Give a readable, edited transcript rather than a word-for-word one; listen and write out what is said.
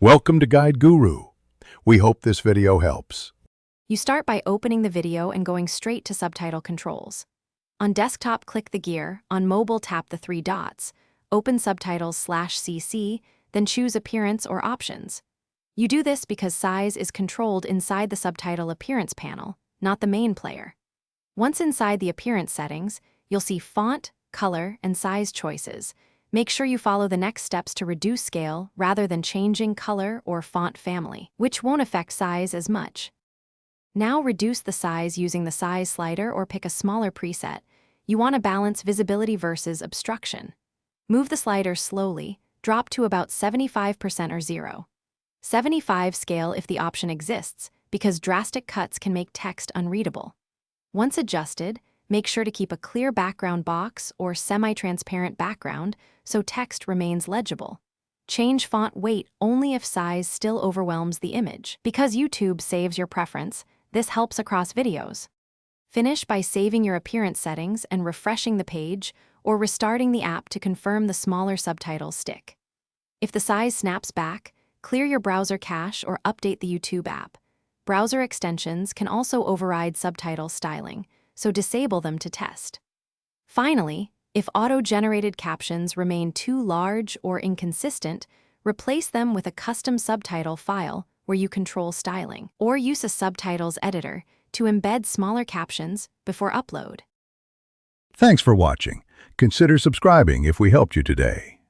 Welcome to Guide Guru. We hope this video helps. You start by opening the video and going straight to subtitle controls. On desktop, click the gear. On mobile, tap the three dots. Open Subtitles/CC, then choose Appearance or Options. You do this because size is controlled inside the subtitle appearance panel, not the main player. Once inside the appearance settings, you'll see font, color, and size choices. Make sure you follow the next steps to reduce scale rather than changing color or font family, which won't affect size as much. Now reduce the size using the size slider or pick a smaller preset. You want to balance visibility versus obstruction. Move the slider slowly, drop to about 75% or 0. 75 scale if the option exists, because drastic cuts can make text unreadable. Once adjusted, make sure to keep a clear background box or semi-transparent background so text remains legible. Change font weight only if size still overwhelms the image. Because YouTube saves your preference, this helps across videos. Finish by saving your appearance settings and refreshing the page or restarting the app to confirm the smaller subtitles stick. If the size snaps back, clear your browser cache or update the YouTube app. Browser extensions can also override subtitle styling, so disable them to test. Finally, if auto-generated captions remain too large or inconsistent, replace them with a custom subtitle file where you control styling, or use a subtitles editor to embed smaller captions before upload. Thanks for watching. Consider subscribing if we helped you today.